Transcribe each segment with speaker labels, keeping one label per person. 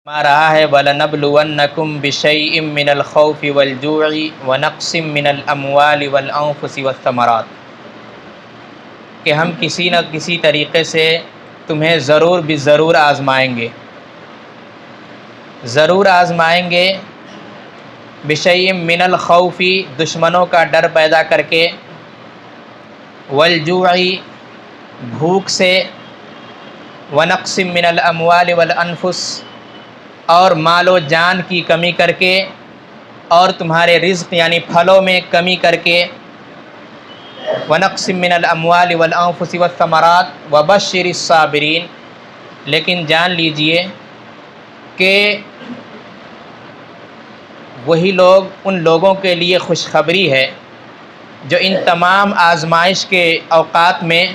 Speaker 1: آ رہا ہے وَلَنَبْلُوَنَّكُمْ بِشَيْءٍ مِّنَ الْخَوْفِ وَالْجُوعِ وَنَقْصٍ مِّنَ الْأَمْوَالِ وَالْأَنفُسِ وَالثَّمَرَاتِ، کہ ہم کسی نہ کسی طریقے سے تمہیں ضرور ضرور آزمائیں گے، ضرور آزمائیں گے۔ بِشَيْءٍ مِّنَ الْخَوْفِ، دشمنوں کا ڈر پیدا کر کے، وَالْجُوعِ، بھوک سے، وَنَقْصٍ مِّنَ الْأَمْوَالِ وَالْأَنفُسِ، اور مال و جان کی کمی کر کے، اور تمہارے رزق یعنی پھلوں میں کمی کر کے، وَنَقْصٍ مِّنَ الْأَمْوَالِ وَالْأَنفُسِ وَالثَّمَرَاتِ وَبَشِّرِ الصَّابِرِينَ، لیکن جان لیجئے کہ وہی لوگ، ان لوگوں کے لیے خوشخبری ہے جو ان تمام آزمائش کے اوقات میں،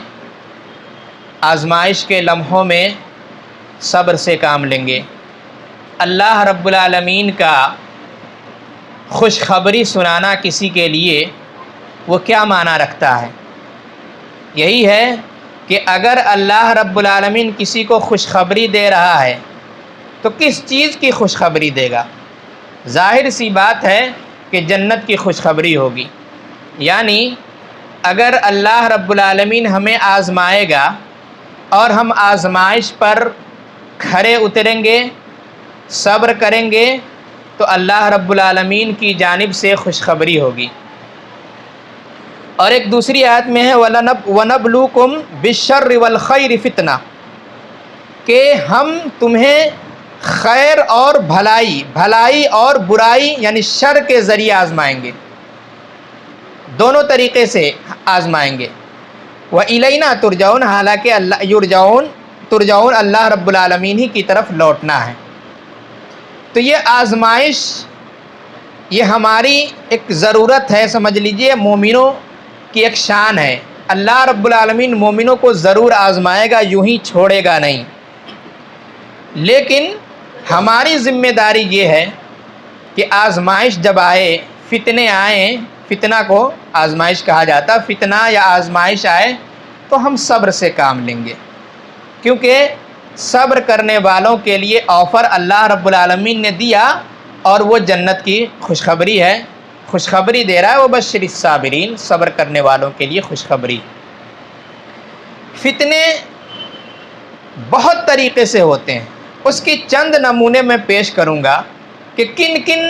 Speaker 1: آزمائش کے لمحوں میں صبر سے کام لیں گے۔ اللہ رب العالمین کا خوشخبری سنانا کسی کے لیے وہ کیا معنی رکھتا ہے؟ یہی ہے کہ اگر اللہ رب العالمین کسی کو خوشخبری دے رہا ہے تو کس چیز کی خوشخبری دے گا؟ ظاہر سی بات ہے کہ جنت کی خوشخبری ہوگی۔ یعنی اگر اللہ رب العالمین ہمیں آزمائے گا اور ہم آزمائش پر کھرے اتریں گے، صبر کریں گے، تو اللہ رب العالمین کی جانب سے خوشخبری ہوگی۔ اور ایک دوسری آیت میں ہے وَنَبْلُوكُمْ بِالشَّرِّ وَالْخَيْرِ فِتْنَةً، کہ ہم تمہیں خیر اور بھلائی اور برائی یعنی شر کے ذریعے آزمائیں گے، دونوں طریقے سے آزمائیں گے۔ وَإِلَيْنَا تُرْجَعُونَ، حالانکہ ترجعون اللہ رب العالمین ہی کی طرف لوٹنا ہے۔ تو یہ آزمائش یہ ہماری ایک ضرورت ہے، سمجھ لیجئے مومنوں کی ایک شان ہے۔ اللہ رب العالمین مومنوں کو ضرور آزمائے گا، یوں ہی چھوڑے گا نہیں۔ لیکن ہماری ذمہ داری یہ ہے کہ آزمائش جب آئے، فتنے آئیں، فتنہ کو آزمائش کہا جاتا، فتنہ یا آزمائش آئے تو ہم صبر سے کام لیں گے، کیونکہ صبر کرنے والوں کے لیے آفر اللہ رب العالمین نے دیا، اور وہ جنت کی خوشخبری ہے، خوشخبری دے رہا ہے۔ وَبَشِّرِ الصَّابِرِينَ، صبر کرنے والوں کے لیے خوشخبری۔ فتنے بہت طریقے سے ہوتے ہیں، اس کی چند نمونے میں پیش کروں گا کہ کن کن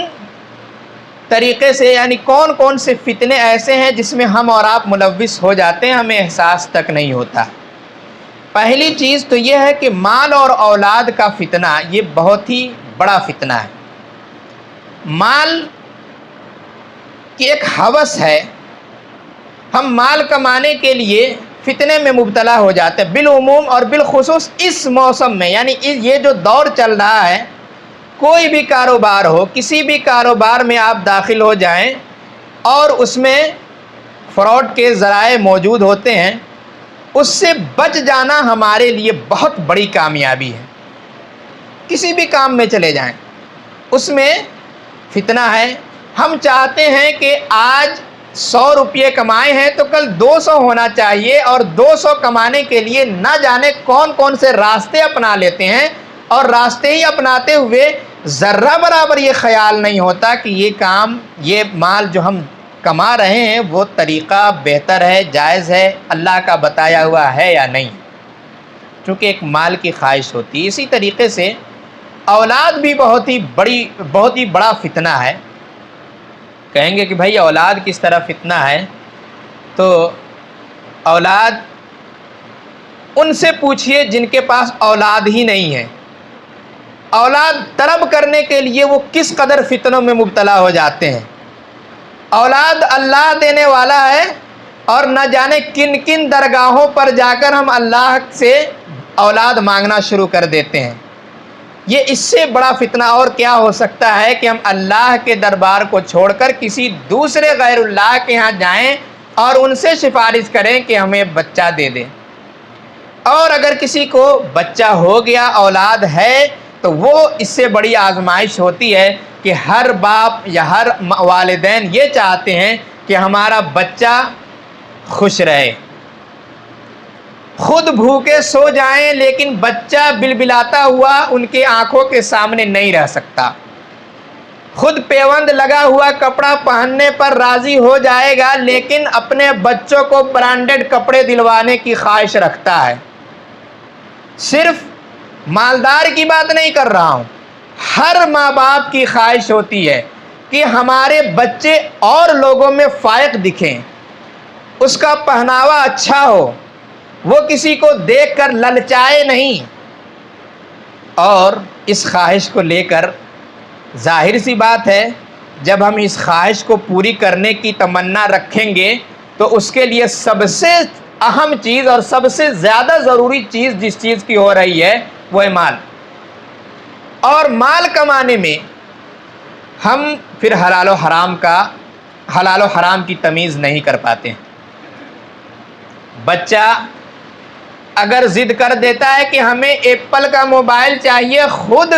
Speaker 1: طریقے سے، یعنی کون کون سے فتنے ایسے ہیں جس میں ہم اور آپ ملوث ہو جاتے ہیں، ہمیں احساس تک نہیں ہوتا۔ پہلی چیز تو یہ ہے کہ مال اور اولاد کا فتنہ، یہ بہت ہی بڑا فتنہ ہے۔ مال کی ایک ہوس ہے، ہم مال کمانے کے لیے فتنے میں مبتلا ہو جاتے ہیں، بالعموم اور بالخصوص اس موسم میں، یعنی یہ جو دور چل رہا ہے، کوئی بھی کاروبار ہو، کسی بھی کاروبار میں آپ داخل ہو جائیں اور اس میں فراڈ کے ذرائع موجود ہوتے ہیں، اس سے بچ جانا ہمارے لیے بہت بڑی کامیابی ہے۔ کسی بھی کام میں چلے جائیں، اس میں فتنہ ہے۔ ہم چاہتے ہیں کہ آج 100 روپے کمائے ہیں تو کل 200 ہونا چاہیے، اور 200 کمانے کے لیے نہ جانے کون کون سے راستے اپنا لیتے ہیں، اور راستے ہی اپناتے ہوئے ذرہ برابر یہ خیال نہیں ہوتا کہ یہ کام، یہ مال جو ہم کما رہے ہیں وہ طریقہ بہتر ہے، جائز ہے، اللہ کا بتایا ہوا ہے یا نہیں، چونکہ ایک مال کی خواہش ہوتی ہے۔ اسی طریقے سے اولاد بھی بہت ہی بڑا فتنہ ہے۔ کہیں گے کہ بھائی اولاد کس طرح فتنہ ہے؟ تو اولاد ان سے پوچھئے جن کے پاس اولاد ہی نہیں ہے، اولاد طلب کرنے کے لیے وہ کس قدر فتنوں میں مبتلا ہو جاتے ہیں۔ اولاد اللہ دینے والا ہے، اور نہ جانے کن کن درگاہوں پر جا کر ہم اللہ سے اولاد مانگنا شروع کر دیتے ہیں۔ یہ اس سے بڑا فتنہ اور کیا ہو سکتا ہے کہ ہم اللہ کے دربار کو چھوڑ کر کسی دوسرے غیر اللہ کے ہاں جائیں اور ان سے سفارش کریں کہ ہمیں بچہ دے دیں۔ اور اگر کسی کو بچہ ہو گیا، اولاد ہے، تو وہ اس سے بڑی آزمائش ہوتی ہے کہ ہر باپ یا ہر والدین یہ چاہتے ہیں کہ ہمارا بچہ خوش رہے، خود بھوکے سو جائیں لیکن بچہ بلبلاتا ہوا ان کے آنکھوں کے سامنے نہیں رہ سکتا، خود پیوند لگا ہوا کپڑا پہننے پر راضی ہو جائے گا لیکن اپنے بچوں کو برانڈڈ کپڑے دلوانے کی خواہش رکھتا ہے۔ صرف مالدار کی بات نہیں کر رہا ہوں، ہر ماں باپ کی خواہش ہوتی ہے کہ ہمارے بچے اور لوگوں میں فائق دکھیں، اس کا پہناوا اچھا ہو، وہ کسی کو دیکھ کر للچائے نہیں۔ اور اس خواہش کو لے کر ظاہر سی بات ہے جب ہم اس خواہش کو پوری کرنے کی تمنا رکھیں گے تو اس کے لیے سب سے اہم چیز اور سب سے زیادہ ضروری چیز جس چیز کی ہو رہی ہے وہ ہے مال۔ اور مال کمانے میں ہم پھر حلال و حرام کی تمیز نہیں کر پاتے ہیں۔ بچہ اگر ضد کر دیتا ہے کہ ہمیں ایپل کا موبائل چاہیے، خود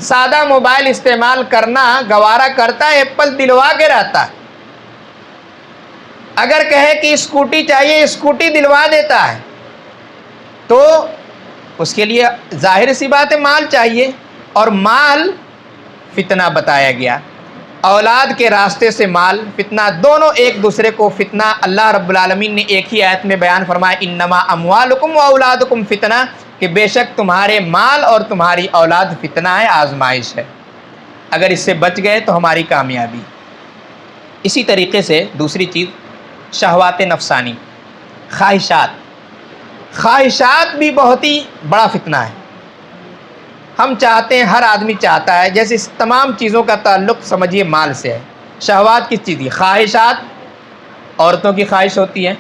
Speaker 1: سادہ موبائل استعمال کرنا گوارا کرتا ہے، ایپل دلوا کے رہتا ہے۔ اگر کہے کہ اسکوٹی چاہیے، اسکوٹی دلوا دیتا ہے۔ تو اس کے لیے ظاہر سی بات ہے مال چاہیے، اور مال فتنہ بتایا گیا۔ اولاد کے راستے سے مال فتنہ، دونوں ایک دوسرے کو فتنہ اللہ رب العالمین نے ایک ہی آیت میں بیان فرمایا، انما اموالکم و اولادکم فتنہ، کہ بے شک تمہارے مال اور تمہاری اولاد فتنہ ہے، آزمائش ہے، اگر اس سے بچ گئے تو ہماری کامیابی۔ اسی طریقے سے دوسری چیز شہوات نفسانی، خواہشات بھی بہت ہی بڑا فتنہ ہے۔ ہم چاہتے ہیں، ہر آدمی چاہتا ہے، جیسے اس تمام چیزوں کا تعلق سمجھیے مال سے ہے۔ شہوات کس چیز کی؟ خواہشات، عورتوں کی خواہش ہوتی ہے،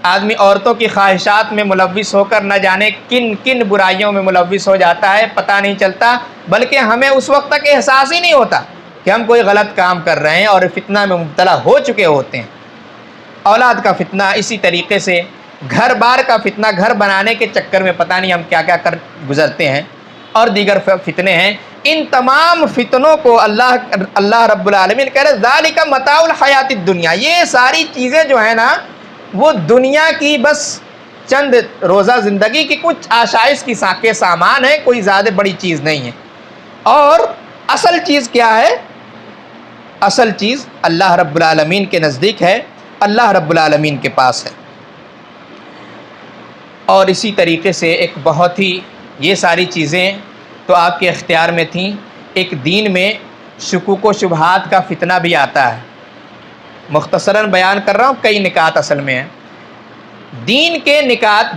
Speaker 1: آدمی عورتوں کی خواہشات میں ملوث ہو کر نہ جانے کن کن برائیوں میں ملوث ہو جاتا ہے، پتہ نہیں چلتا، بلکہ ہمیں اس وقت تک احساس ہی نہیں ہوتا کہ ہم کوئی غلط کام کر رہے ہیں اور فتنہ میں مبتلا ہو چکے ہوتے ہیں۔ اولاد کا فتنہ، اسی طریقے سے گھر بار کا فتنہ، گھر بنانے کے چکر میں پتہ نہیں ہم کیا کیا کر گزرتے ہیں، اور دیگر فتنے ہیں۔ ان تمام فتنوں کو اللہ رب العالمین کہہ رہے ذالک متاع الحیات الدنیا، یہ ساری چیزیں جو ہیں نا وہ دنیا کی بس چند روزہ زندگی کی کچھ آشائش کے سامان ہیں، کوئی زیادہ بڑی چیز نہیں ہے۔ اور اصل چیز کیا ہے؟ اصل چیز اللہ رب العالمین کے نزدیک ہے، اللہ رب العالمین کے پاس ہے۔ اور اسی طریقے سے ایک بہت ہی، یہ ساری چیزیں تو آپ کے اختیار میں تھیں، ایک دین میں شکوک و شبہات کا فتنہ بھی آتا ہے۔ مختصراً بیان کر رہا ہوں، کئی نکات اصل میں ہیں۔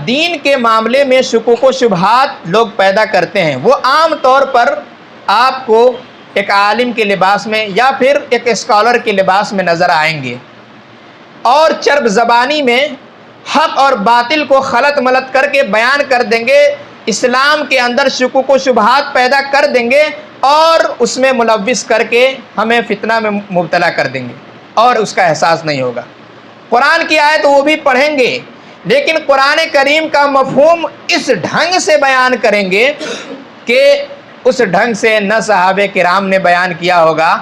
Speaker 1: دین کے معاملے میں شکوک و شبہات لوگ پیدا کرتے ہیں، وہ عام طور پر آپ کو ایک عالم کے لباس میں یا پھر ایک اسکالر کے لباس میں نظر آئیں گے، اور چرب زبانی میں حق اور باطل کو خلط ملط کر کے بیان کر دیں گے، اسلام کے اندر شکوک و شبہات پیدا کر دیں گے، اور اس میں ملوث کر کے ہمیں فتنہ میں مبتلا کر دیں گے، اور اس کا احساس نہیں ہوگا۔ قرآن کی آیت وہ بھی پڑھیں گے، لیکن قرآن کریم کا مفہوم اس ڈھنگ سے بیان کریں گے کہ اس ڈھنگ سے نہ صحابہ کرام نے بیان کیا ہوگا،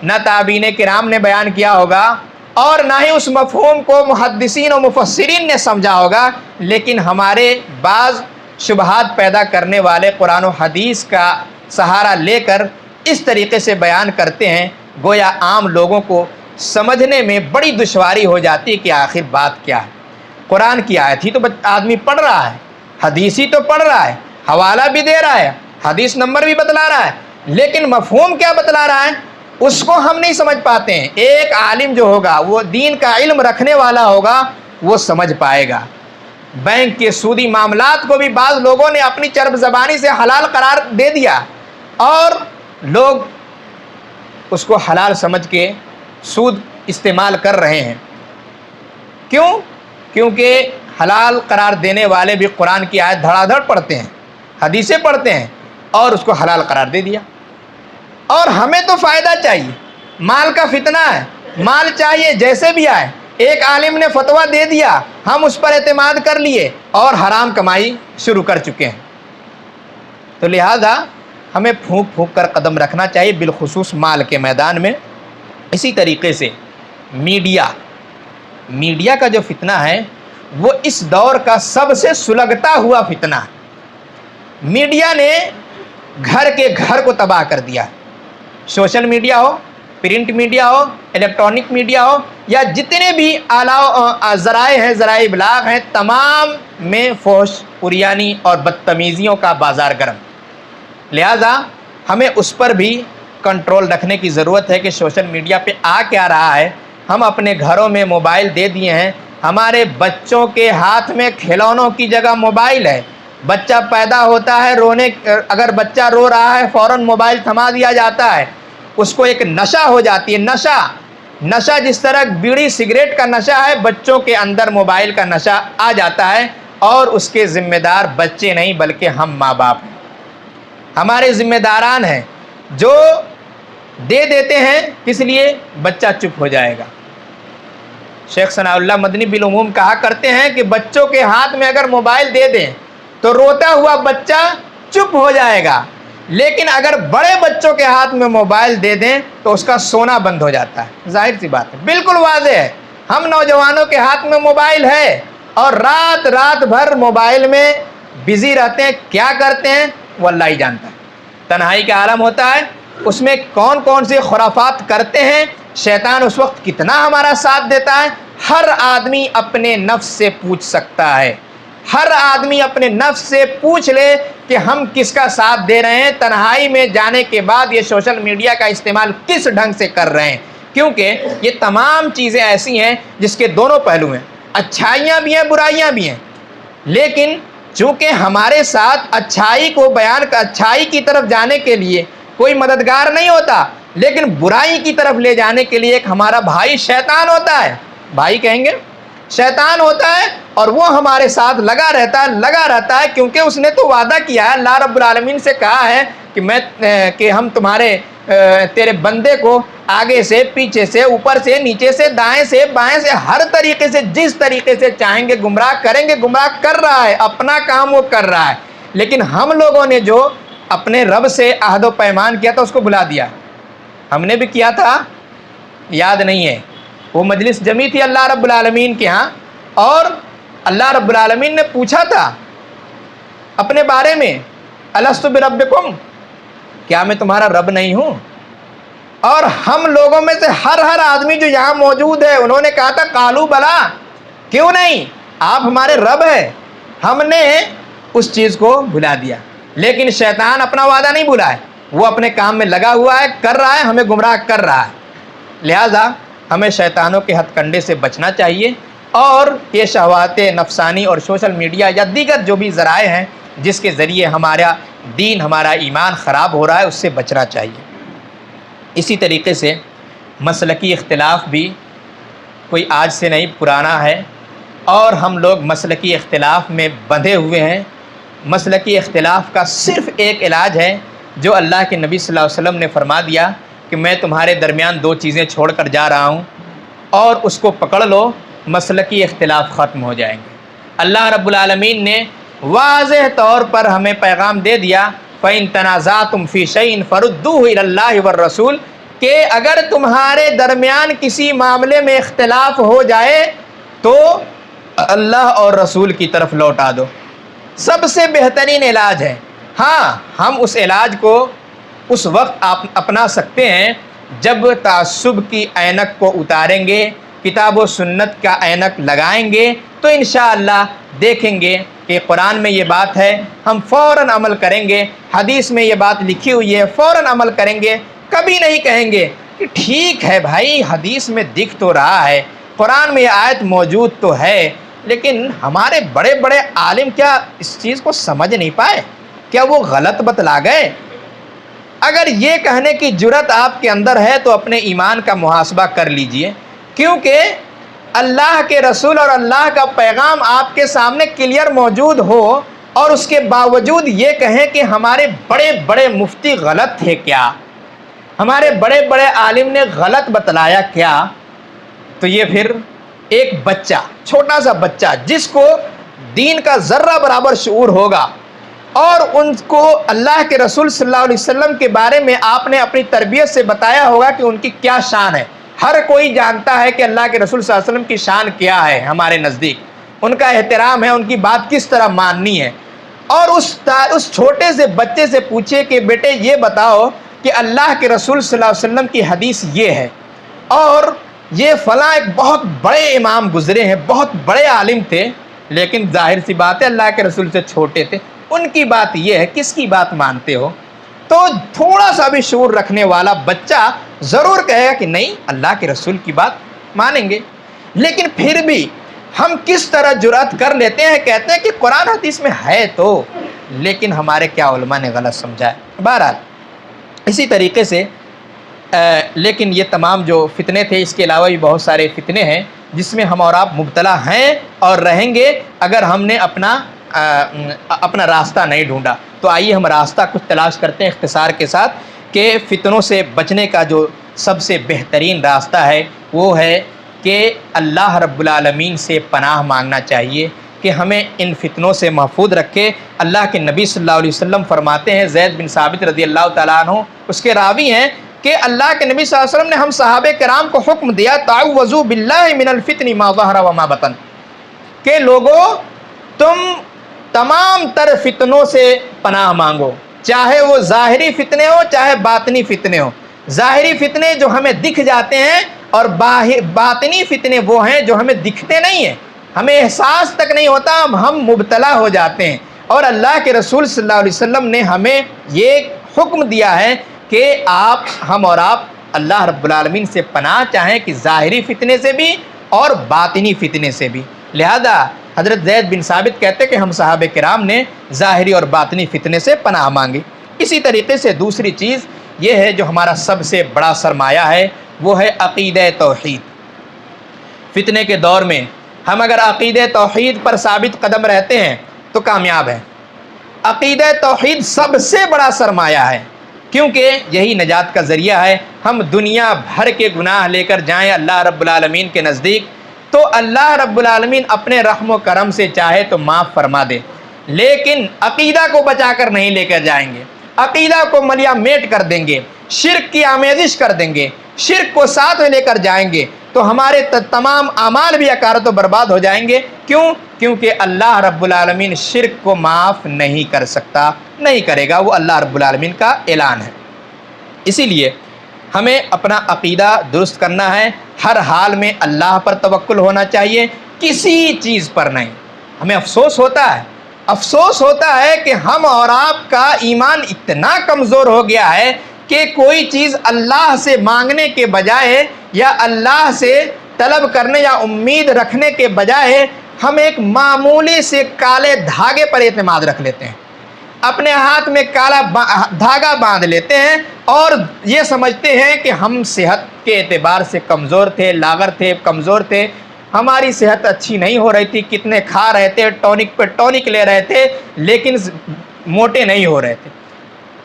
Speaker 1: نہ تابعین کرام نے بیان کیا ہوگا، اور نہ ہی اس مفہوم کو محدثین و مفسرین نے سمجھا ہوگا، لیکن ہمارے بعض شبہات پیدا کرنے والے قرآن و حدیث کا سہارا لے کر اس طریقے سے بیان کرتے ہیں، گویا عام لوگوں کو سمجھنے میں بڑی دشواری ہو جاتی ہے کہ آخر بات کیا ہے۔ قرآن کی آیت ہی تو آدمی پڑھ رہا ہے، حدیث ہی تو پڑھ رہا ہے، حوالہ بھی دے رہا ہے، حدیث نمبر بھی بتلا رہا ہے، لیکن مفہوم کیا بتلا رہا ہے اس کو ہم نہیں سمجھ پاتے ہیں۔ ایک عالم جو ہوگا، وہ دین کا علم رکھنے والا ہوگا، وہ سمجھ پائے گا۔ بینک کے سودی معاملات کو بھی بعض لوگوں نے اپنی چرب زبانی سے حلال قرار دے دیا، اور لوگ اس کو حلال سمجھ کے سود استعمال کر رہے ہیں۔ کیوں؟ کیونکہ حلال قرار دینے والے بھی قرآن کی آیت دھڑا دھڑ پڑھتے ہیں، حدیثیں پڑھتے ہیں، اور اس کو حلال قرار دے دیا۔ اور ہمیں تو فائدہ چاہیے، مال کا فتنہ ہے، مال چاہیے جیسے بھی آئے، ایک عالم نے فتویٰ دے دیا، ہم اس پر اعتماد کر لیے اور حرام کمائی شروع کر چکے ہیں۔ تو لہذا ہمیں پھونک پھونک کر قدم رکھنا چاہیے، بالخصوص مال کے میدان میں۔ اسی طریقے سے میڈیا کا جو فتنہ ہے وہ اس دور کا سب سے سلگتا ہوا فتنہ ہے۔ میڈیا نے گھر کے گھر کو تباہ کر دیا۔ سوشل میڈیا ہو، پرنٹ میڈیا ہو، الیکٹرانک میڈیا ہو، یا جتنے بھی ذرائع ہیں، ذرائع ابلاغ ہیں، تمام میں فحش، عریانی اور بدتمیزیوں کا بازار گرم۔ لہذا ہمیں اس پر بھی کنٹرول رکھنے کی ضرورت ہے کہ سوشل میڈیا پہ آ کیا رہا ہے۔ ہم اپنے گھروں میں موبائل دے دیے ہیں، ہمارے بچوں کے ہاتھ میں کھلونوں کی جگہ موبائل ہے۔ بچہ پیدا ہوتا ہے، اگر بچہ رو رہا ہے فوراً موبائل تھما دیا جاتا ہے، اس کو ایک نشہ ہو جاتی ہے۔ نشہ جس طرح بیڑی سگریٹ کا نشہ ہے، بچوں کے اندر موبائل کا نشہ آ جاتا ہے، اور اس کے ذمہ دار بچے نہیں بلکہ ہم ماں باپ ہیں، ہمارے ذمہ داران ہیں، جو دے دیتے ہیں کس لیے؟ بچہ چپ ہو جائے گا۔ شیخ ثناء اللہ مدنی بالعموم کہا کرتے ہیں کہ بچوں کے ہاتھ میں اگر موبائل دے دیں تو روتا ہوا بچہ چپ ہو جائے گا، لیکن اگر بڑے بچوں کے ہاتھ میں موبائل دے دیں تو اس کا سونا بند ہو جاتا ہے۔ ظاہر سی بات ہے، بالکل واضح ہے۔ ہم نوجوانوں کے ہاتھ میں موبائل ہے اور رات بھر موبائل میں بزی رہتے ہیں، کیا کرتے ہیں وہ اللہ ہی جانتا ہے۔ تنہائی کا عالم ہوتا ہے، اس میں کون کون سے خرافات کرتے ہیں، شیطان اس وقت کتنا ہمارا ساتھ دیتا ہے۔ ہر آدمی اپنے نفس سے پوچھ سکتا ہے، ہر آدمی اپنے نفس سے پوچھ لے کہ ہم کس کا ساتھ دے رہے ہیں، تنہائی میں جانے کے بعد یہ سوشل میڈیا کا استعمال کس ڈھنگ سے کر رہے ہیں، کیونکہ یہ تمام چیزیں ایسی ہیں جس کے دونوں پہلو ہیں، اچھائیاں بھی ہیں، برائیاں بھی ہیں، لیکن چونکہ ہمارے ساتھ اچھائی کی طرف جانے کے لیے کوئی مددگار نہیں ہوتا، لیکن برائی کی طرف لے جانے کے لیے ایک ہمارا بھائی شیطان ہوتا ہے، بھائی کہیں گے، شیطان ہوتا ہے، اور وہ ہمارے ساتھ لگا رہتا ہے کیونکہ اس نے تو وعدہ کیا ہے، اللہ رب العالمین سے کہا ہے کہ ہم تیرے بندے کو آگے سے، پیچھے سے، اوپر سے، نیچے سے، دائیں سے، بائیں سے، ہر طریقے سے، جس طریقے سے چاہیں گے گمراہ کریں گے۔ گمراہ کر رہا ہے، اپنا کام وہ کر رہا ہے، لیکن ہم لوگوں نے جو اپنے رب سے عہد و پیمان کیا تھا اس کو بھلا دیا۔ ہم نے بھی کیا تھا، یاد نہیں ہے، وہ مجلس جمی تھی اللہ رب العالمین کے ہاں، اور اللہ رب العالمین نے پوچھا تھا اپنے بارے میں، الست بربکم، کیا میں تمہارا رب نہیں ہوں؟ اور ہم لوگوں میں سے ہر آدمی جو یہاں موجود ہے انہوں نے کہا تھا قالو بلا، کیوں نہیں، آپ ہمارے رب ہیں۔ ہم نے اس چیز کو بھلا دیا، لیکن شیطان اپنا وعدہ نہیں بھلا ہے، وہ اپنے کام میں لگا ہوا ہے، کر رہا ہے، ہمیں گمراہ کر رہا ہے۔ لہذا ہمیں شیطانوں کے ہتھ کنڈے سے بچنا چاہیے، اور یہ شہوات نفسانی اور سوشل میڈیا یا دیگر جو بھی ذرائع ہیں جس کے ذریعے ہمارا دین، ہمارا ایمان خراب ہو رہا ہے، اس سے بچنا چاہیے۔ اسی طریقے سے مسلکی اختلاف بھی کوئی آج سے نہیں، پرانا ہے، اور ہم لوگ مسلکی اختلاف میں بندھے ہوئے ہیں۔ مسلکی اختلاف کا صرف ایک علاج ہے جو اللہ کے نبی صلی اللہ علیہ وسلم نے فرما دیا کہ میں تمہارے درمیان دو چیزیں چھوڑ کر جا رہا ہوں، اور اس کو پکڑ لو، مسلکی اختلاف ختم ہو جائیں گے۔ اللہ رب العالمین نے واضح طور پر ہمیں پیغام دے دیا، فَإِن تَنَازَعْتُمْ فِي شَيْءٍ فَرُدُّوهُ إِلَى اللَّهِ وَالرَّسُولِ، کہ اگر تمہارے درمیان کسی معاملے میں اختلاف ہو جائے تو اللہ اور رسول کی طرف لوٹا دو، سب سے بہترین علاج ہے۔ ہاں، ہم اس علاج کو اس وقت اپنا سکتے ہیں جب تعصب کی اینک کو اتاریں گے، کتاب و سنت کا اینک لگائیں گے، تو انشاءاللہ دیکھیں گے کہ قرآن میں یہ بات ہے، ہم فوراً عمل کریں گے، حدیث میں یہ بات لکھی ہوئی ہے، فوراً عمل کریں گے۔ کبھی نہیں کہیں گے کہ ٹھیک ہے بھائی، حدیث میں دکھ تو رہا ہے، قرآن میں یہ آیت موجود تو ہے، لیکن ہمارے بڑے بڑے عالم کیا اس چیز کو سمجھ نہیں پائے؟ کیا وہ غلط بتلا گئے؟ اگر یہ کہنے کی جرت آپ کے اندر ہے تو اپنے ایمان کا محاسبہ کر لیجئے، کیونکہ اللہ کے رسول اور اللہ کا پیغام آپ کے سامنے کلیئر موجود ہو، اور اس کے باوجود یہ کہیں کہ ہمارے بڑے بڑے مفتی غلط تھے کیا، ہمارے بڑے بڑے عالم نے غلط بتلایا کیا، تو یہ پھر ایک بچہ، چھوٹا سا بچہ جس کو دین کا ذرہ برابر شعور ہوگا، اور ان کو اللہ کے رسول صلی اللہ علیہ وسلم کے بارے میں آپ نے اپنی تربیت سے بتایا ہوگا کہ ان کی کیا شان ہے۔ ہر کوئی جانتا ہے کہ اللہ کے رسول صلی اللہ علیہ وسلم کی شان کیا ہے ہمارے نزدیک، ان کا احترام ہے، ان کی بات کس طرح ماننی ہے۔ اور اس چھوٹے سے بچے سے پوچھے کہ بیٹے یہ بتاؤ کہ اللہ کے رسول صلی اللہ علیہ وسلم کی حدیث یہ ہے، اور یہ فلاں ایک بہت بڑے امام گزرے ہیں، بہت بڑے عالم تھے، لیکن ظاہر سی بات ہے اللہ کے رسول سے چھوٹے تھے، ان کی بات یہ ہے، کس کی بات مانتے ہو؟ تو تھوڑا سا بھی شعور رکھنے والا بچہ ضرور کہے گا کہ نہیں، اللہ کے رسول کی بات مانیں گے۔ لیکن پھر بھی ہم کس طرح جرأت کر لیتے ہیں، کہتے ہیں کہ قرآن حدیث میں ہے تو، لیکن ہمارے کیا علماء نے غلط سمجھا ہے۔ بہرحال اسی طریقے سے لیکن یہ تمام جو فتنے تھے، اس کے علاوہ بھی بہت سارے فتنے ہیں جس میں ہم اور آپ مبتلا ہیں اور رہیں گے اگر ہم نے اپنا راستہ نہیں ڈھونڈا۔ تو آئیے ہم راستہ کچھ تلاش کرتے ہیں اختصار کے ساتھ، کہ فتنوں سے بچنے کا جو سب سے بہترین راستہ ہے وہ ہے کہ اللہ رب العالمین سے پناہ مانگنا چاہیے کہ ہمیں ان فتنوں سے محفوظ رکھے۔ اللہ کے نبی صلی اللہ علیہ وسلم فرماتے ہیں، زید بن ثابت رضی اللہ تعالیٰ عنہ اس کے راوی ہیں، کہ اللہ کے نبی صلی اللہ علیہ وسلم نے ہم صحابہ کرام کو حکم دیا، تعوذوا باللہ من الفتن ما ظہر وما بطن، کہ لوگو تم تمام تر فتنوں سے پناہ مانگو، چاہے وہ ظاہری فتنے ہو چاہے باطنی فتنے ہو۔ ظاہری فتنے جو ہمیں دکھ جاتے ہیں، اور باطنی فتنے وہ ہیں جو ہمیں دکھتے نہیں ہیں، ہمیں احساس تک نہیں ہوتا، ہم مبتلا ہو جاتے ہیں۔ اور اللہ کے رسول صلی اللہ علیہ وسلم نے ہمیں یہ حکم دیا ہے کہ ہم اور آپ اللہ رب العالمین سے پناہ چاہیں، کہ ظاہری فتنے سے بھی اور باطنی فتنے سے بھی۔ لہذا حضرت زید بن ثابت کہتے کہ ہم صحابہ کرام نے ظاہری اور باطنی فتنے سے پناہ مانگی۔ اسی طریقے سے دوسری چیز یہ ہے جو ہمارا سب سے بڑا سرمایہ ہے، وہ ہے عقیدہ توحید۔ فتنے کے دور میں ہم اگر عقیدہ توحید پر ثابت قدم رہتے ہیں تو کامیاب ہیں۔ عقیدہ توحید سب سے بڑا سرمایہ ہے، کیونکہ یہی نجات کا ذریعہ ہے۔ ہم دنیا بھر کے گناہ لے کر جائیں اللہ رب العالمین کے نزدیک، تو اللہ رب العالمین اپنے رحم و کرم سے چاہے تو معاف فرما دے، لیکن عقیدہ کو بچا کر نہیں لے کر جائیں گے، عقیدہ کو ملیا میٹ کر دیں گے، شرک کی آمیزش کر دیں گے، شرک کو ساتھ میں لے کر جائیں گے، تو ہمارے تمام اعمال بھی اکارت و برباد ہو جائیں گے۔ کیونکہ اللہ رب العالمین شرک کو معاف نہیں کر سکتا، نہیں کرے گا، وہ اللہ رب العالمین کا اعلان ہے۔ اسی لیے ہمیں اپنا عقیدہ درست کرنا ہے، ہر حال میں اللہ پر توکل ہونا چاہیے، کسی چیز پر نہیں۔ ہمیں افسوس ہوتا ہے کہ ہم اور آپ کا ایمان اتنا کمزور ہو گیا ہے کہ کوئی چیز اللہ سے مانگنے کے بجائے یا اللہ سے طلب کرنے یا امید رکھنے کے بجائے ہم ایک معمولی سے کالے دھاگے پر اعتماد رکھ لیتے ہیں، اپنے ہاتھ میں کالا دھاگا باندھ لیتے ہیں اور یہ سمجھتے ہیں کہ ہم صحت کے اعتبار سے کمزور تھے، لاغر تھے، کمزور تھے، ہماری صحت اچھی نہیں ہو رہی تھی، کتنے کھا رہے تھے، ٹونک پہ ٹونک لے رہے تھے، لیکن موٹے نہیں ہو رہے تھے،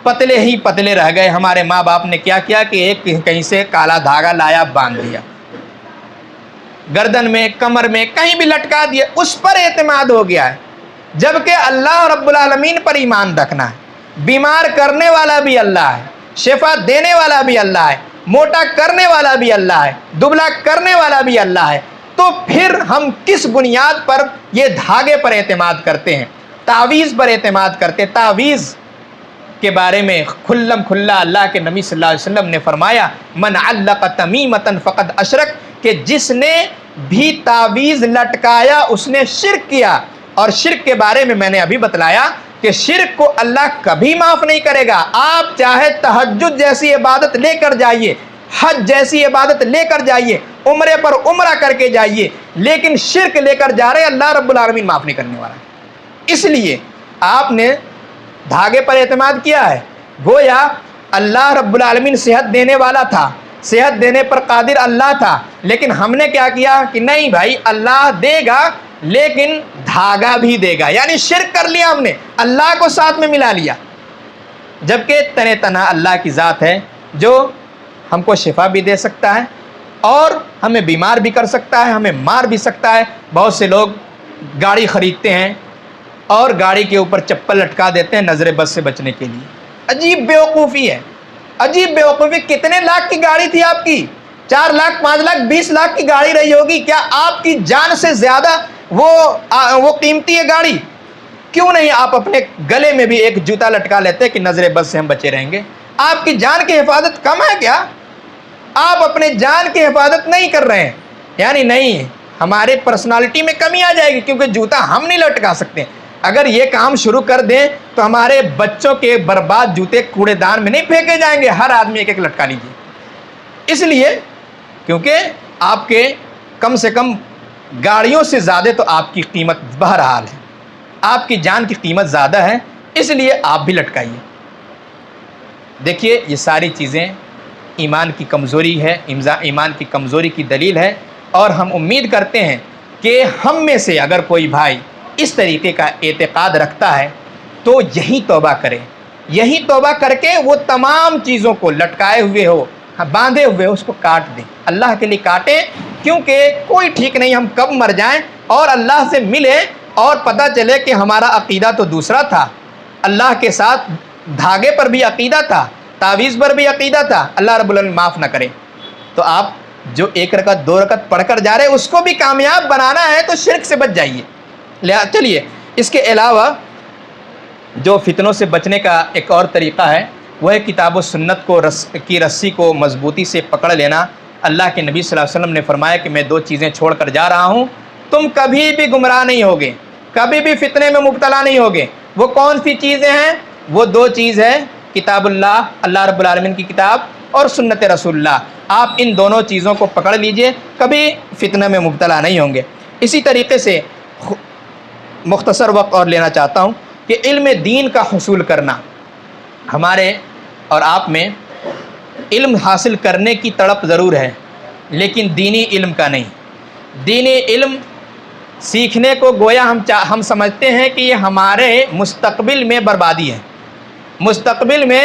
Speaker 1: پتلے ہی پتلے رہ گئے۔ ہمارے ماں باپ نے کیا کیا کہ ایک کہیں سے کالا دھاگا لایا، باندھ دیا، گردن میں، کمر میں، کہیں بھی لٹکا دیا، اس پر اعتماد ہو گیا ہے، جبکہ اللہ رب العالمین پر ایمان رکھنا ہے۔ بیمار کرنے والا بھی اللہ ہے، شفا دینے والا بھی اللہ ہے، موٹا کرنے والا بھی اللہ ہے، دبلا کرنے والا بھی اللہ ہے، تو پھر ہم کس بنیاد پر یہ دھاگے پر اعتماد کرتے ہیں، تعویذ پر اعتماد کرتے ہیں؟ تعویذ کے بارے میں کھلم کھلا اللہ کے نبی صلی اللہ علیہ وسلم نے فرمایا، من علق تمیمۃ فقد اشرک، کہ جس نے بھی تعویذ لٹکایا اس نے شرک کیا۔ اور شرک کے بارے میں نے ابھی بتلایا کہ شرک کو اللہ کبھی معاف نہیں کرے گا۔ آپ چاہے تہجد جیسی عبادت لے کر جائیے، حج جیسی عبادت لے کر جائیے، عمرے پر عمرہ کر کے جائیے، لیکن شرک لے کر جا رہے اللہ رب العالمین معاف نہیں کرنے والا ہے۔ اس لیے آپ نے دھاگے پر اعتماد کیا ہے، گویا اللہ رب العالمین صحت دینے والا تھا، صحت دینے پر قادر اللہ تھا، لیکن ہم نے کیا کیا کہ نہیں بھائی اللہ دے گا لیکن دھاگا بھی دے گا، یعنی شرک کر لیا، ہم نے اللہ کو ساتھ میں ملا لیا، جبکہ تنے تنہا اللہ کی ذات ہے جو ہم کو شفا بھی دے سکتا ہے اور ہمیں بیمار بھی کر سکتا ہے، ہمیں مار بھی سکتا ہے۔ بہت سے لوگ گاڑی خریدتے ہیں اور گاڑی کے اوپر چپل لٹکا دیتے ہیں نظر بد سے بچنے کے لیے، عجیب بیوقوفی ہے، عجیب بیوقوفی۔ کتنے لاکھ کی گاڑی تھی آپ کی؟ 4 لاکھ، 5 لاکھ، 20 لاکھ کی گاڑی رہی ہوگی، کیا آپ کی جان سے زیادہ وہ قیمتی ہے گاڑی، کیوں نہیں آپ اپنے گلے میں بھی ایک جوتا لٹکا لیتے کہ نظر بد سے ہم بچے رہیں گے؟ آپ کی جان کی حفاظت کم ہے کیا؟ آپ اپنے جان کی حفاظت نہیں کر رہے ہیں، یعنی نہیں، ہمارے پرسنالٹی میں کمی آ جائے گی کیونکہ جوتا ہم نہیں لٹکا سکتے۔ اگر یہ کام شروع کر دیں تو ہمارے بچوں کے برباد جوتے کوڑے دان میں نہیں پھینکے جائیں گے، ہر آدمی ایک ایک لٹکا لیجیے۔ اس لیے کیونکہ آپ کے کم سے کم گاڑیوں سے زیادہ تو آپ کی قیمت بہرحال ہے، آپ کی جان کی قیمت زیادہ ہے، اس لیے آپ بھی لٹکائیے۔ دیکھیے یہ ساری چیزیں ایمان کی کمزوری ہے، ایمان کی کمزوری کی دلیل ہے، اور ہم امید کرتے ہیں کہ ہم میں سے اگر کوئی بھائی اس طریقے کا اعتقاد رکھتا ہے تو یہی توبہ کرے، یہی توبہ کر کے وہ تمام چیزوں کو لٹکائے ہوئے ہو، باندھے ہوئے اس کو کاٹ دیں، اللہ کے لیے کاٹیں، کیونکہ کوئی ٹھیک نہیں ہم کب مر جائیں اور اللہ سے ملے اور پتہ چلے کہ ہمارا عقیدہ تو دوسرا تھا، اللہ کے ساتھ دھاگے پر بھی عقیدہ تھا، تعویذ پر بھی عقیدہ تھا، اللہ رب العالمین معاف نہ کرے۔ تو آپ جو 1 رکعت 2 رکعت پڑھ کر جا رہے ہیں اس کو بھی کامیاب بنانا ہے تو شرک سے بچ جائیے۔ چلیے اس کے علاوہ جو فتنوں سے بچنے کا ایک اور طریقہ ہے وہ ہے کتاب و سنت کی رسی کو مضبوطی سے پکڑ لینا۔ اللہ کے نبی صلی اللہ علیہ وسلم نے فرمایا کہ میں 2 چیزیں چھوڑ کر جا رہا ہوں، تم کبھی بھی گمراہ نہیں ہوگے، کبھی بھی فتنے میں مبتلا نہیں ہوگے۔ وہ کون سی چیزیں ہیں؟ وہ 2 چیز ہے، کتاب اللہ، اللہ رب العالمین کی کتاب، اور سنت رسول اللہ۔ آپ ان دونوں چیزوں کو پکڑ لیجئے، کبھی فتنہ میں مبتلا نہیں ہوں گے۔ اسی طریقے سے مختصر وقت اور لینا چاہتا ہوں کہ علم دین کا حصول کرنا، ہمارے اور آپ میں علم حاصل کرنے کی تڑپ ضرور ہے، لیکن دینی علم کا نہیں۔ دینی علم سیکھنے کو گویا ہم سمجھتے ہیں کہ یہ ہمارے مستقبل میں بربادی ہے، مستقبل میں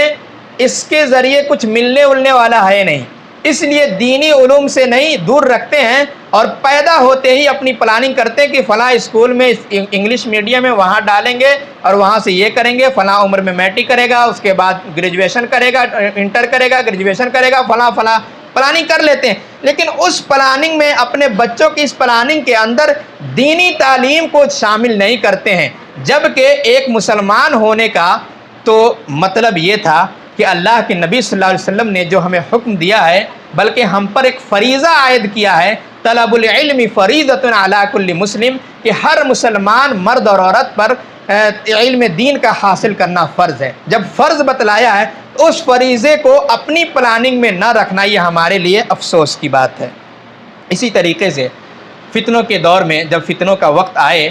Speaker 1: اس کے ذریعے کچھ ملنے ولنے والا ہے نہیں، اس لیے دینی علوم سے نہیں دور رکھتے ہیں، اور پیدا ہوتے ہی اپنی پلاننگ کرتے ہیں کہ فلاں اسکول میں انگلش میڈیم میں وہاں ڈالیں گے اور وہاں سے یہ کریں گے، فلاں عمر میں میٹرک کرے گا، اس کے بعد گریجویشن کرے گا، انٹر کرے گا، گریجویشن کرے گا، فلاں پلاننگ کر لیتے ہیں، لیکن اس پلاننگ میں اپنے بچوں کی اس پلاننگ کے اندر دینی تعلیم کو شامل نہیں کرتے ہیں، جبکہ ایک مسلمان ہونے کا تو مطلب یہ تھا کہ اللہ کے نبی صلی اللہ علیہ وسلم نے جو ہمیں حکم دیا ہے، بلکہ ہم پر ایک فریضہ عائد کیا ہے، طلب العلم فریضۃ علی کل مسلم، کہ ہر مسلمان مرد اور عورت پر علم دین کا حاصل کرنا فرض ہے۔ جب فرض بتلایا ہے تو اس فریضے کو اپنی پلاننگ میں نہ رکھنا یہ ہمارے لیے افسوس کی بات ہے۔ اسی طریقے سے فتنوں کے دور میں جب فتنوں کا وقت آئے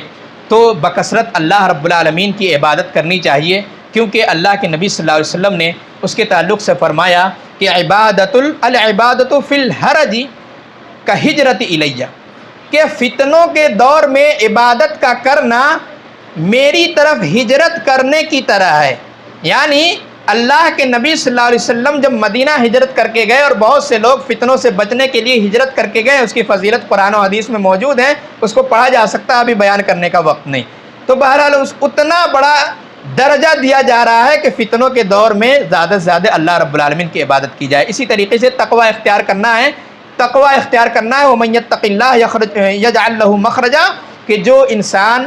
Speaker 1: تو بکثرت اللہ رب العالمین کی عبادت کرنی چاہیے، کیونکہ اللہ کے نبی صلی اللہ علیہ وسلم نے اس کے تعلق سے فرمایا کہ العبادت فی الحرج کا ہجرت الیہ، کہ فتنوں کے دور میں عبادت کا کرنا میری طرف ہجرت کرنے کی طرح ہے۔ یعنی اللہ کے نبی صلی اللہ علیہ وسلم جب مدینہ ہجرت کر کے گئے، اور بہت سے لوگ فتنوں سے بچنے کے لیے ہجرت کر کے گئے، اس کی فضیلت قرآن و حدیث میں موجود ہے، اس کو پڑھا جا سکتا ہے، ابھی بیان کرنے کا وقت نہیں۔ تو بہرحال اتنا بڑا درجہ دیا جا رہا ہے کہ فتنوں کے دور میں زیادہ سے زیادہ اللہ رب العالمین کی عبادت کی جائے۔ اسی طریقے سے تقوی اختیار کرنا ہے، تقوی اختیار کرنا ہے، وَمَن يَتَّقِ اللَّهَ يَجْعَلْ لَهُ مَخْرَجًا، کہ جو انسان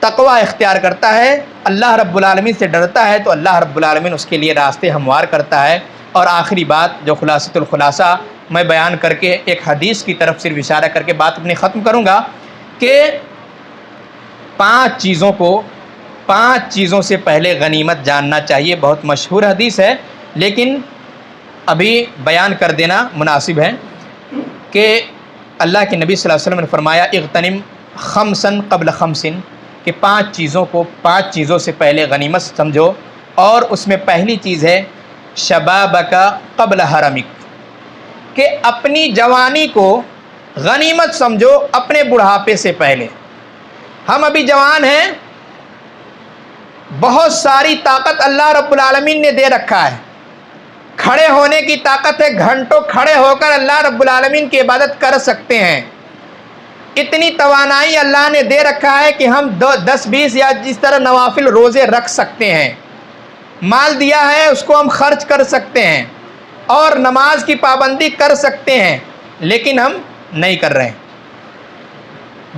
Speaker 1: تقوی اختیار کرتا ہے، اللہ رب العالمین سے ڈرتا ہے، تو اللہ رب العالمین اس کے لیے راستے ہموار کرتا ہے۔ اور آخری بات جو خلاصۃ الخلاصہ میں بیان کر کے ایک حدیث کی طرف صرف اشارہ کر کے بات اپنی ختم کروں گا کہ 5 چیزوں سے پہلے غنیمت جاننا چاہیے۔ بہت مشہور حدیث ہے، لیکن ابھی بیان کر دینا مناسب ہے کہ اللہ کے نبی صلی اللہ علیہ وسلم نے فرمایا اغتنم خمسن قبل خمسن، کہ 5 چیزوں سے پہلے غنیمت سمجھو، اور اس میں پہلی چیز ہے شبابک قبل حرمک، کہ اپنی جوانی کو غنیمت سمجھو اپنے بڑھاپے سے پہلے۔ ہم ابھی جوان ہیں، بہت ساری طاقت اللہ رب العالمین نے دے رکھا ہے، کھڑے ہونے کی طاقت ہے، گھنٹوں کھڑے ہو کر اللہ رب العالمین کی عبادت کر سکتے ہیں، اتنی توانائی اللہ نے دے رکھا ہے کہ ہم 10-20 یا جس طرح نوافل روزے رکھ سکتے ہیں، مال دیا ہے اس کو ہم خرچ کر سکتے ہیں، اور نماز کی پابندی کر سکتے ہیں، لیکن ہم نہیں کر رہے ہیں۔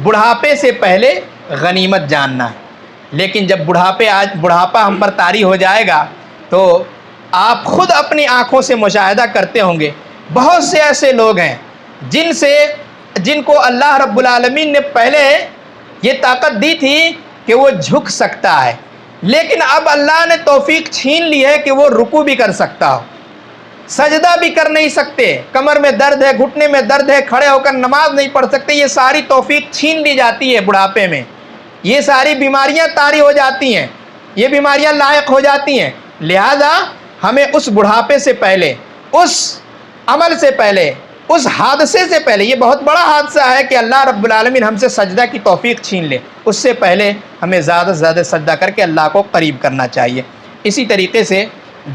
Speaker 1: بڑھاپے سے پہلے غنیمت جاننا ہے۔ لیکن جب بڑھاپا ہم پر طاری ہو جائے گا تو آپ خود اپنی آنکھوں سے مشاہدہ کرتے ہوں گے، بہت سے ایسے لوگ ہیں جن کو اللہ رب العالمین نے پہلے یہ طاقت دی تھی کہ وہ جھک سکتا ہے، لیکن اب اللہ نے توفیق چھین لی ہے کہ وہ رکوع بھی کر سکتا ہو، سجدہ بھی کر نہیں سکتے، کمر میں درد ہے، گھٹنے میں درد ہے، کھڑے ہو کر نماز نہیں پڑھ سکتے۔ یہ ساری توفیق چھین لی جاتی ہے بڑھاپے میں، یہ ساری بیماریاں طاری ہو جاتی ہیں، یہ بیماریاں لاحق ہو جاتی ہیں۔ لہذا ہمیں اس بڑھاپے سے پہلے، اس عمل سے پہلے، اس حادثے سے پہلے، یہ بہت بڑا حادثہ ہے کہ اللہ رب العالمین ہم سے سجدہ کی توفیق چھین لے، اس سے پہلے ہمیں زیادہ سے زیادہ سجدہ کر کے اللہ کو قریب کرنا چاہیے۔ اسی طریقے سے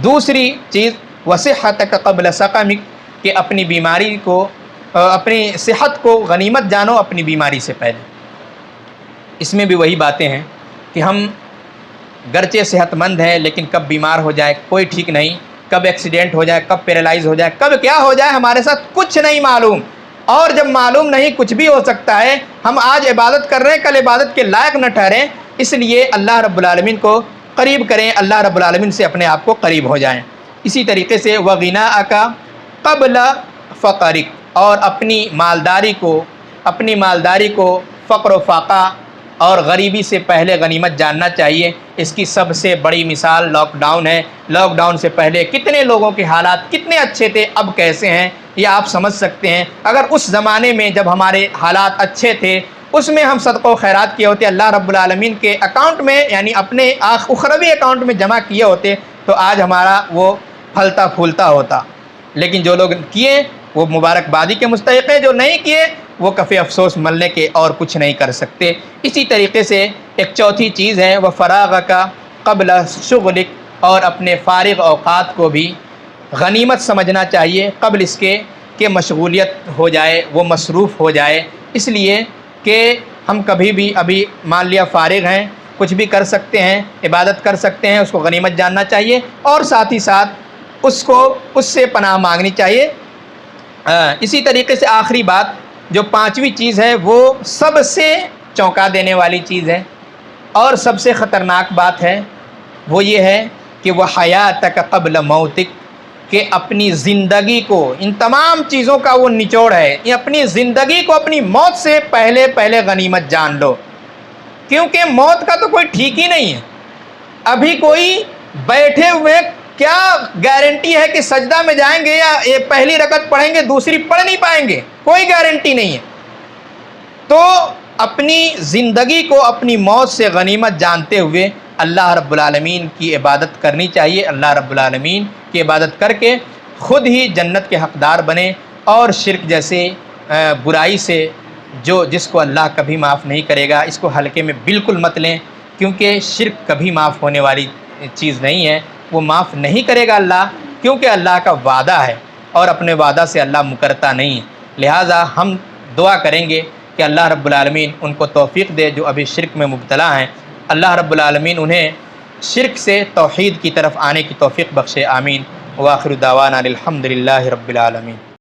Speaker 1: دوسری چیز وصحتک قبل سقمک، کہ اپنی بیماری کو، اپنی صحت کو غنیمت جانو اپنی بیماری سے پہلے۔ اس میں بھی وہی باتیں ہیں کہ ہم گرچہ صحت مند ہیں لیکن کب بیمار ہو جائے کوئی ٹھیک نہیں، کب ایکسیڈنٹ ہو جائے، کب پیرالائز ہو جائے، کب کیا ہو جائے ہمارے ساتھ کچھ نہیں معلوم، اور جب معلوم نہیں کچھ بھی ہو سکتا ہے، ہم آج عبادت کر رہے ہیں کل عبادت کے لائق نہ ٹھہریں، اس لیے اللہ رب العالمین کو قریب کریں، اللہ رب العالمین سے اپنے آپ کو قریب ہو جائیں۔ اسی طریقے سے وغناءک قبل فقرک، اور اپنی مالداری کو فقر و فاقہ اور غریبی سے پہلے غنیمت جاننا چاہیے۔ اس کی سب سے بڑی مثال لاک ڈاؤن ہے۔ لاک ڈاؤن سے پہلے کتنے لوگوں کے حالات کتنے اچھے تھے، اب کیسے ہیں یہ آپ سمجھ سکتے ہیں۔ اگر اس زمانے میں جب ہمارے حالات اچھے تھے اس میں ہم صدقہ و خیرات کیے ہوتے، اللہ رب العالمین کے اکاؤنٹ میں یعنی اپنے اخروی اکاؤنٹ میں جمع کیے ہوتے، تو آج ہمارا وہ پھلتا پھولتا ہوتا۔ لیکن جو لوگ کیے وہ مبارکبادی کے مستحق ہیں، جو نہیں کیے وہ کفِ افسوس ملنے کے اور کچھ نہیں کر سکتے۔ اسی طریقے سے ایک چوتھی چیز ہے وہ فراغک قبل شغلک، اور اپنے فارغ اوقات کو بھی غنیمت سمجھنا چاہیے قبل اس کے کہ مشغولیت ہو جائے، وہ مصروف ہو جائے، اس لیے کہ ہم کبھی بھی ابھی مان لیا فارغ ہیں، کچھ بھی کر سکتے ہیں، عبادت کر سکتے ہیں، اس کو غنیمت جاننا چاہیے، اور ساتھ ہی ساتھ اس سے پناہ مانگنی چاہیے۔ اسی طریقے سے آخری بات جو پانچویں چیز ہے وہ سب سے چونکا دینے والی چیز ہے اور سب سے خطرناک بات ہے، وہ یہ ہے کہ وہ حیاتک قبل موتک، کہ اپنی زندگی کو، ان تمام چیزوں کا وہ نچوڑ ہے، یہ اپنی زندگی کو اپنی موت سے پہلے غنیمت جان لو، کیونکہ موت کا تو کوئی ٹھیک ہی نہیں ہے۔ ابھی کوئی بیٹھے ہوئے کیا گارنٹی ہے کہ سجدہ میں جائیں گے یا یہ پہلی رکعت پڑھیں گے دوسری پڑھ نہیں پائیں گے، کوئی گارنٹی نہیں ہے۔ تو اپنی زندگی کو اپنی موت سے غنیمت جانتے ہوئے اللہ رب العالمین کی عبادت کرنی چاہیے، اللہ رب العالمین کی عبادت کر کے خود ہی جنت کے حقدار بنے، اور شرک جیسے برائی سے جس کو اللہ کبھی معاف نہیں کرے گا، اس کو ہلکے میں بالکل مت لیں، کیونکہ شرک کبھی معاف ہونے والی چیز نہیں ہے، وہ معاف نہیں کرے گا اللہ، کیونکہ اللہ کا وعدہ ہے اور اپنے وعدہ سے اللہ مکرتا نہیں ہے۔ لہٰذا ہم دعا کریں گے کہ اللہ رب العالمین ان کو توفیق دے جو ابھی شرک میں مبتلا ہیں، اللہ رب العالمین انہیں شرک سے توحید کی طرف آنے کی توفیق بخشے، آمین۔ وآخر دعوانا الحمد للہ رب العالمین۔